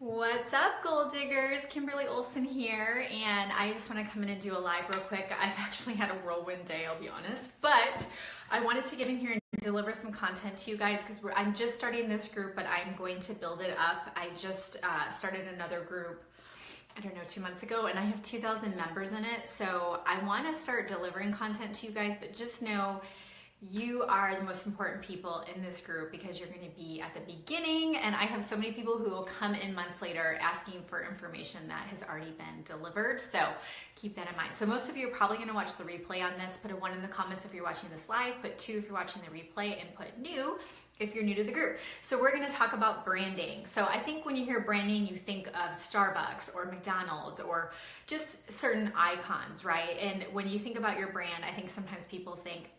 What's up, goal diggers? Kimberly Olson here, and I just want to come in and do a live real quick. I've actually had a whirlwind day, I'll be honest, but I wanted to get in here and deliver some content to you guys because I'm just starting this group, but I'm going to build it up. I just started another group, I don't know, 2 months ago, and I have 2,000 members in it, so I want to start delivering content to you guys, but just know you are the most important people in this group because you're going to be at the beginning, and I have so many people who will come in months later asking for information that has already been delivered, so keep that in mind. So most of you are probably going to watch the replay on this. Put a 1 in the comments if you're watching this live, put 2 if you're watching the replay, and put new if you're new to the group. So we're going to talk about branding. So I think when you hear branding, you think of Starbucks or McDonald's or just certain icons, right? And when you think about your brand, I think sometimes people think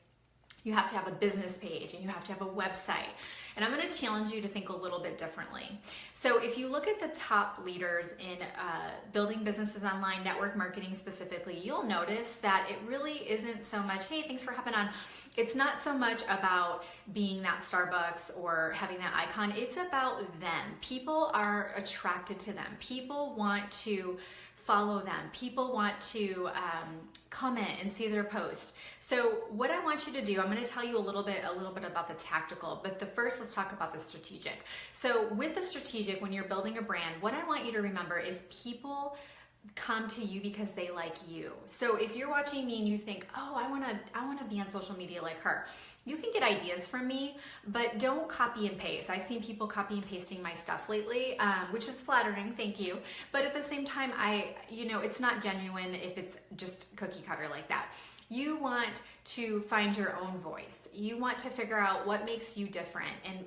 you have to have a business page and you have to have a website. And I'm going to challenge you to think a little bit differently. So if you look at the top leaders in building businesses online, network marketing specifically, you'll notice that it really isn't so much, hey, thanks for hopping on. It's not so much about being that Starbucks or having that icon. It's about them. People are attracted to them. People want to follow them. People want to comment and see their post. So what I want you to do, I'm going to tell you a little bit about the tactical, but first let's talk about the strategic. So with the strategic, when you're building a brand, what I want you to remember is people come to you because they like you. So if you're watching me and you think, oh, I want to be on social media like her, you can get ideas from me, but don't copy and paste. I've seen people copy and pasting my stuff lately, which is flattering, thank you. But at the same time, it's not genuine if it's just cookie cutter like that. You want to find your own voice. You want to figure out what makes you different and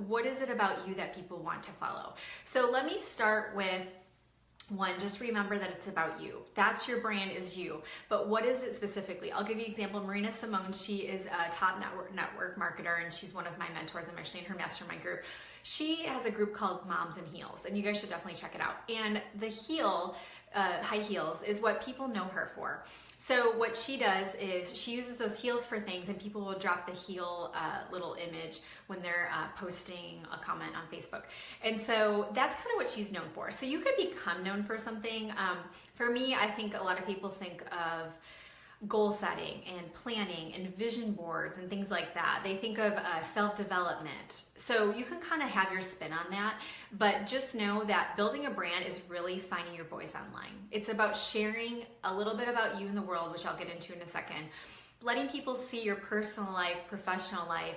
what is it about you that people want to follow. So let me start with one, just remember that it's about you. That's your brand, is you. But what is it specifically? I'll give you an example. Marina Simone, she is a top network marketer, and she's one of my mentors. I'm actually in her mastermind group. She has a group called Moms in Heels, and you guys should definitely check it out. And the heel, high heels, is what people know her for. So what she does is she uses those heels for things, and people will drop the heel little image when they're posting a comment on Facebook. And so that's kind of what she's known for. So you could become known for something. For me, I think a lot of people think of goal setting and planning and vision boards and things like that. They think of self-development. So you can kind of have your spin on that, but just know that building a brand is really finding your voice online. It's about sharing a little bit about you in the world, which I'll get into in a second, letting people see your personal life, professional life,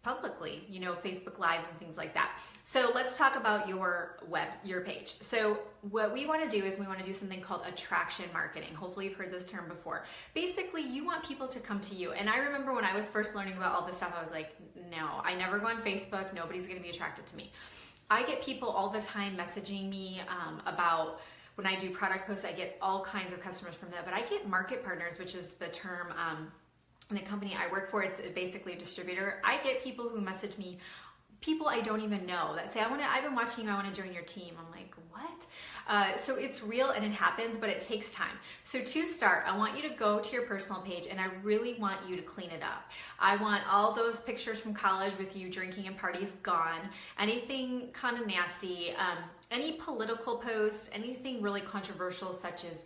publicly, Facebook Lives and things like that. So let's talk about your page. So what we want to do is we want to do something called attraction marketing. Hopefully you've heard this term before. Basically, you want people to come to you. And I remember when I was first learning about all this stuff, I was like, no, I never go on Facebook. Nobody's going to be attracted to me. I get people all the time messaging me about when I do product posts. I get all kinds of customers from that, but I get market partners, which is the term in the company I work for. It's basically a distributor. I get people who message me, people I don't even know, that say, I've been watching you, I want to join your team. I'm like, what? So it's real and it happens, but it takes time. So to start, I want you to go to your personal page, and I really want you to clean it up. I want all those pictures from college with you drinking and parties gone, anything kind of nasty, any political posts, anything really controversial such as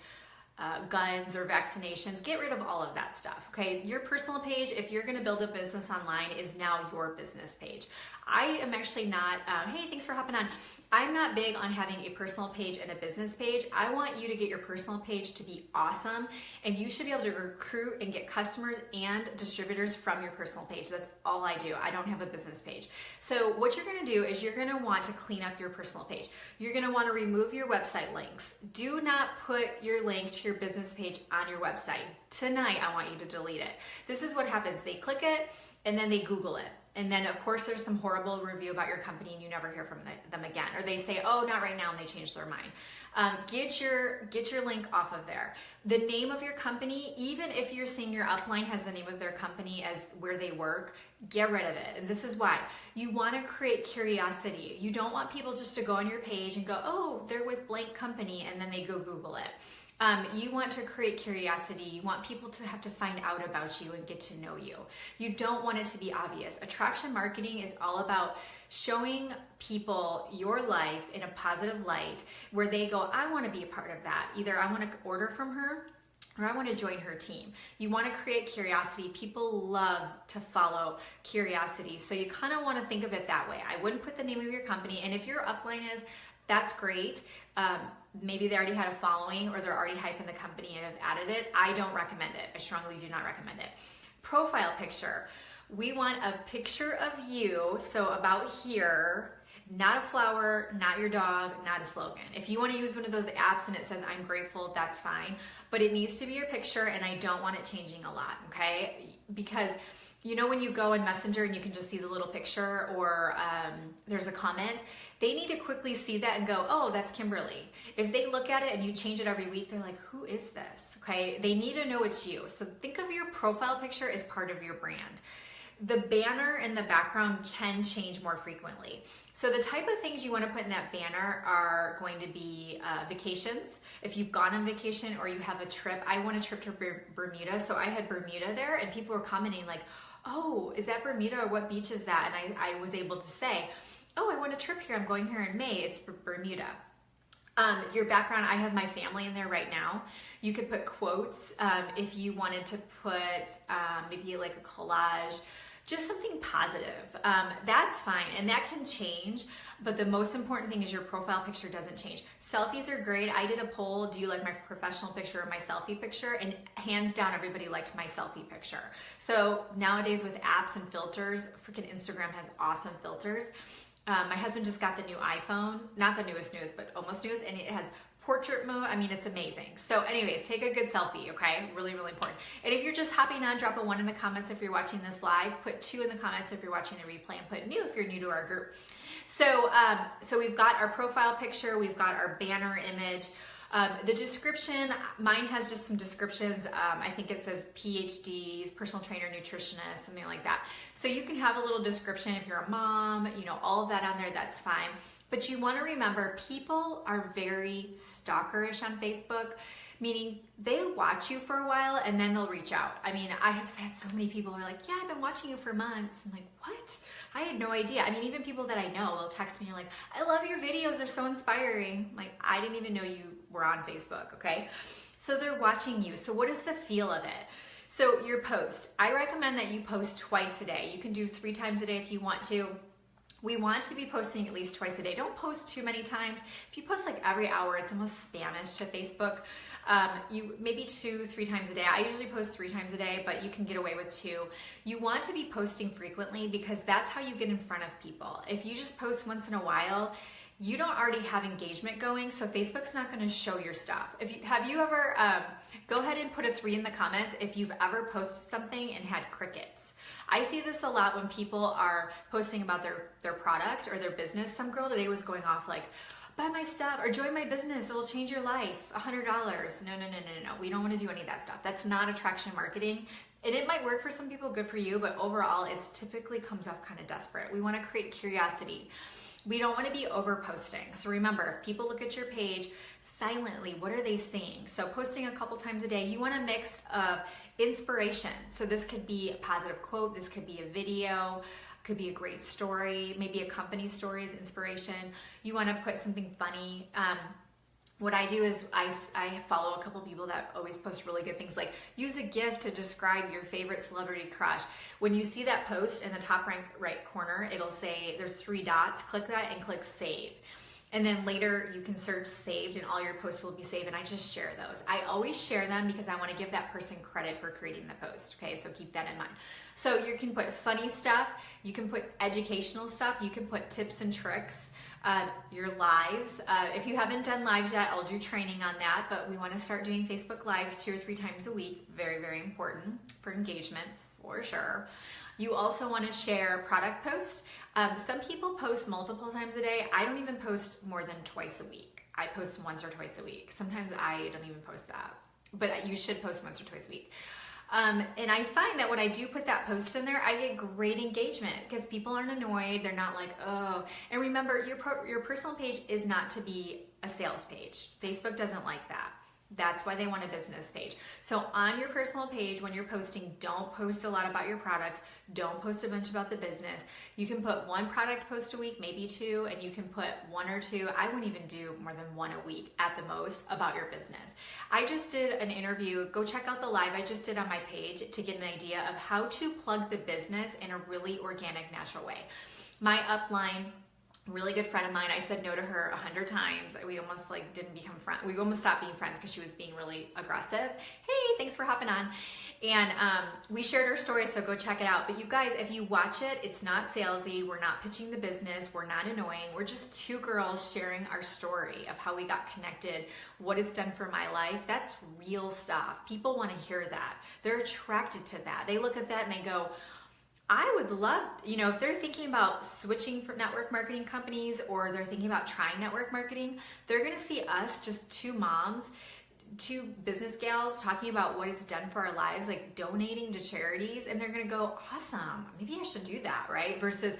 guns or vaccinations. Get rid of all of that stuff, okay? Your personal page, if you're gonna build a business online, is now your business page. I am actually not, hey, thanks for hopping on. I'm not big on having a personal page and a business page. I want you to get your personal page to be awesome, and you should be able to recruit and get customers and distributors from your personal page. That's all I do. I don't have a business page. So what you're gonna do is you're gonna want to clean up your personal page. You're gonna wanna remove your website links. Do not put your link to your business page on your website. Tonight, I want you to delete it. This is what happens. They click it, and then they Google it. And then of course there's some horrible review about your company and you never hear from them again. Or they say, oh, not right now, and they change their mind. Get your link off of there. The name of your company, even if you're seeing your upline has the name of their company as where they work, get rid of it. And this is why. You want to create curiosity. You don't want people just to go on your page and go, oh, they're with blank company, and then they go Google it. You want to create curiosity. You want people to have to find out about you and get to know you. You don't want it to be obvious. Attraction marketing is all about showing people your life in a positive light where they go, I want to be a part of that. Either I want to order from her or I want to join her team. You want to create curiosity. People love to follow curiosity. So you kind of want to think of it that way. I wouldn't put the name of your company. And if your upline is, that's great. Maybe they already had a following or they're already hyping the company and have added it. I don't recommend it. I strongly do not recommend it. Profile picture. We want a picture of you, so about here, not a flower, not your dog, not a slogan. If you want to use one of those apps and it says I'm grateful, that's fine. But it needs to be your picture, and I don't want it changing a lot, okay? Because you know when you go in Messenger and you can just see the little picture or there's a comment, they need to quickly see that and go, oh, that's Kimberly. If they look at it and you change it every week, they're like, who is this? Okay, they need to know it's you. So think of your profile picture as part of your brand. The banner in the background can change more frequently. So the type of things you want to put in that banner are going to be vacations. If you've gone on vacation or you have a trip, I went a trip to Bermuda, so I had Bermuda there and people were commenting like, oh, is that Bermuda or what beach is that? And I was able to say, oh, I want a trip here. I'm going here in May. It's Bermuda. Your background, I have my family in there right now. You could put quotes if you wanted to put maybe like a collage, just something positive. That's fine, and that can change, but the most important thing is your profile picture doesn't change. Selfies are great. I did a poll, do you like my professional picture or my selfie picture? And hands down, everybody liked my selfie picture. So nowadays with apps and filters, freaking Instagram has awesome filters. My husband just got the new iPhone, not the newest, but almost newest, and it has portrait mode. I mean, it's amazing. So anyways, take a good selfie, okay? Really, really important. And if you're just hopping on, drop a 1 in the comments if you're watching this live, put 2 in the comments if you're watching the replay, and put new if you're new to our group. So, so we've got our profile picture, we've got our banner image. The description, mine has just some descriptions. I think it says PhDs, personal trainer, nutritionist, something like that. So you can have a little description if you're a mom, you know, all of that on there, that's fine. But you want to remember, people are very stalkerish on Facebook, meaning they watch you for a while and then they'll reach out. I mean, I have had so many people who are like, yeah, I've been watching you for months. I'm like, what? I had no idea. I mean, even people that I know will text me like, I love your videos, they're so inspiring. I'm like, I didn't even know you were on Facebook, okay? So they're watching you. So what is the feel of it? So your post, I recommend that you post twice a day. You can do 3 times a day if you want to. We want to be posting at least twice a day. Don't post too many times. If you post like every hour, it's almost spamish to Facebook. You maybe 2-3 times a day. I usually post 3 times a day, but you can get away with 2. You want to be posting frequently because that's how you get in front of people. If you just post once in a while, you don't already have engagement going, so Facebook's not going to show your stuff. Have you ever, go ahead and put a 3 in the comments if you've ever posted something and had crickets. I see this a lot when people are posting about their product or their business. Some girl today was going off like, buy my stuff or join my business, it'll change your life, $100. No. We don't want to do any of that stuff. That's not attraction marketing. And it might work for some people, good for you, but overall it's typically comes off kind of desperate. We want to create curiosity. We don't want to be over posting. So remember, if people look at your page silently, what are they seeing? So posting a couple times a day, you want a mix of inspiration. So this could be a positive quote, this could be a video, could be a great story, maybe a company story is inspiration. You want to put something funny. What I do is I follow a couple people that always post really good things, like use a GIF to describe your favorite celebrity crush. When you see that post in the top right corner, it'll say there's 3 dots, click that and click save. And then later you can search saved and all your posts will be saved, and I just share those. I always share them because I want to give that person credit for creating the post, okay? So keep that in mind. So you can put funny stuff, you can put educational stuff, you can put tips and tricks, your lives. If you haven't done lives yet, I'll do training on that, but we want to start doing Facebook Lives 2 or 3 times a week. Very, very important for engagement, for sure. You also want to share product posts. Some people post multiple times a day. I don't even post more than twice a week. I post once or twice a week. Sometimes I don't even post that, but you should post once or twice a week. And I find that when I do put that post in there, I get great engagement because people aren't annoyed. They're not like, oh. And remember, your personal page is not to be a sales page. Facebook doesn't like that. That's why they want a business page. So on your personal page, when you're posting, don't post a lot about your products. Don't post a bunch about the business. You can put one product post a week, maybe two, and you can put one or two. I wouldn't even do more than one a week at the most about your business. I just did an interview. Go check out the live I just did on my page to get an idea of how to plug the business in a really organic, natural way. My upline, really good friend of mine, I said no to her 100 times. We almost didn't become friends. We almost stopped being friends because she was being really aggressive. Hey, thanks for hopping on. And we shared her story, so go check it out. But you guys, if you watch it, it's not salesy. We're not pitching the business. We're not annoying. We're just two girls sharing our story of how we got connected, what it's done for my life. That's real stuff. People want to hear that. They're attracted to that. They look at that and they go, I would love, if they're thinking about switching from network marketing companies or they're thinking about trying network marketing, they're going to see us, just two moms, two business gals talking about what it's done for our lives, like donating to charities, and they're going to go, awesome, maybe I should do that, right? Versus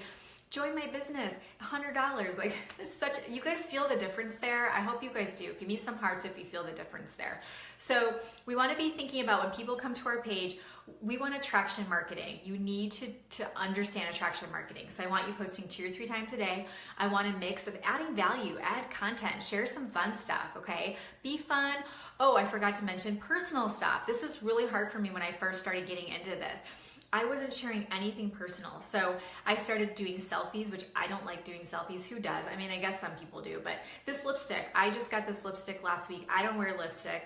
join my business, $100. Like, there's you guys feel the difference there. I hope you guys do. Give me some hearts if you feel the difference there. So we want to be thinking about when people come to our page, we want attraction marketing. You need to understand attraction marketing. So I want you posting 2 or 3 times a day. I want a mix of adding value, add content, share some fun stuff, okay? Be fun. Oh, I forgot to mention personal stuff. This was really hard for me when I first started getting into this. I wasn't sharing anything personal. So I started doing selfies, which I don't like doing selfies. Who does? I mean, I guess some people do, but this lipstick, I just got this lipstick last week. I don't wear lipstick.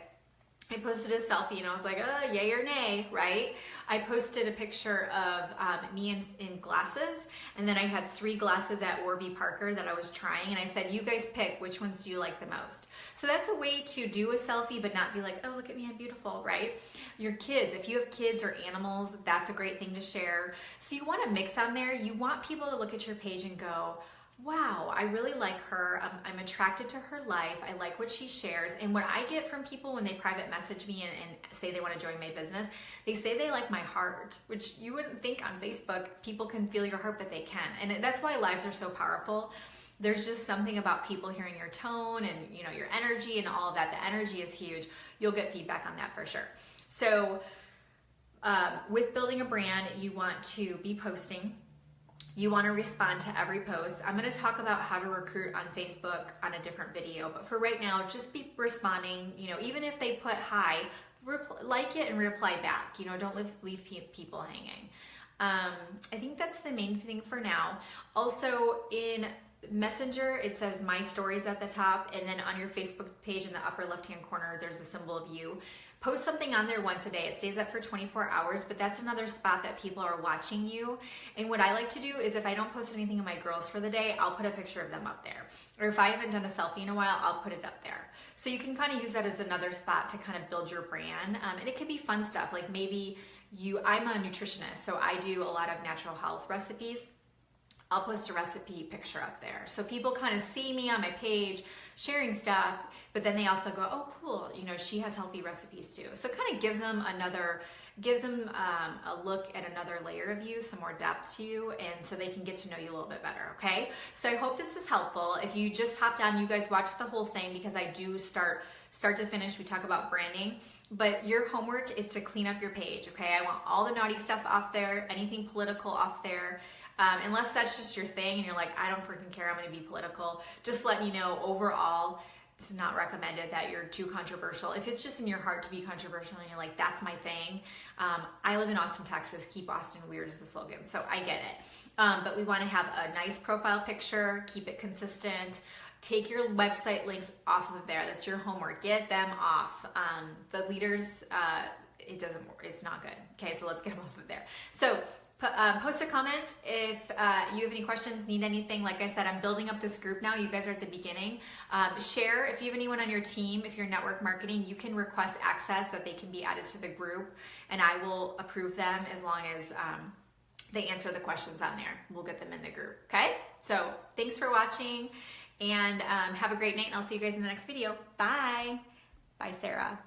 I posted a selfie and I was like, yay or nay, right? I posted a picture of me in glasses, and then I had 3 glasses at Warby Parker that I was trying, and I said, you guys pick, which ones do you like the most? So that's a way to do a selfie but not be like, oh, look at me, I'm beautiful, right? Your kids, if you have kids or animals, that's a great thing to share. So you want to mix on there. You want people to look at your page and go, wow, I really like her. I'm attracted to her life. I like what she shares. And what I get from people when they private message me and say they want to join my business, they say they like my heart, which you wouldn't think on Facebook. People can feel your heart, but they can. And that's why lives are so powerful. There's just something about people hearing your tone and your energy and all of that. The energy is huge. You'll get feedback on that for sure. So with building a brand, you want to be posting. You want to respond to every post. I'm going to talk about how to recruit on Facebook on a different video, but for right now, just be responding. Even if they put hi, like it and reply back. Don't leave people hanging. I think that's the main thing for now. Also, in Messenger, it says My Stories at the top, and then on your Facebook page in the upper left-hand corner, there's a symbol of you. Post something on there once a day. It stays up for 24 hours, but that's another spot that people are watching you. And what I like to do is if I don't post anything of my girls for the day, I'll put a picture of them up there. Or if I haven't done a selfie in a while, I'll put it up there. So you can kind of use that as another spot to kind of build your brand. And it could be fun stuff, like maybe I'm a nutritionist, so I do a lot of natural health recipes. I'll post a recipe picture up there. So people kind of see me on my page sharing stuff, but then they also go, oh, cool, she has healthy recipes too. So it kind of gives them a look at another layer of you, some more depth to you, and so they can get to know you a little bit better, okay? So I hope this is helpful. If you just hopped on, you guys watch the whole thing because I do start to finish, we talk about branding, but your homework is to clean up your page, okay? I want all the naughty stuff off there, anything political off there. Unless that's just your thing and you're like, I don't freaking care, I'm going to be political. Just letting you know, overall, it's not recommended that you're too controversial. If it's just in your heart to be controversial and you're like, that's my thing. I live in Austin, Texas. Keep Austin weird is the slogan, so I get it. But we want to have a nice profile picture, keep it consistent. Take your website links off of there. That's your homework. Get them off. The leaders, it's not good. Okay, so let's get them off of there. So post a comment if you have any questions, need anything. Like I said, I'm building up this group now. You guys are at the beginning. Share if you have anyone on your team. If you're network marketing, you can request access that they can be added to the group, and I will approve them as long as they answer the questions on there. We'll get them in the group. Okay, so thanks for watching, and have a great night, and I'll see you guys in the next video. Bye. Bye, Sarah.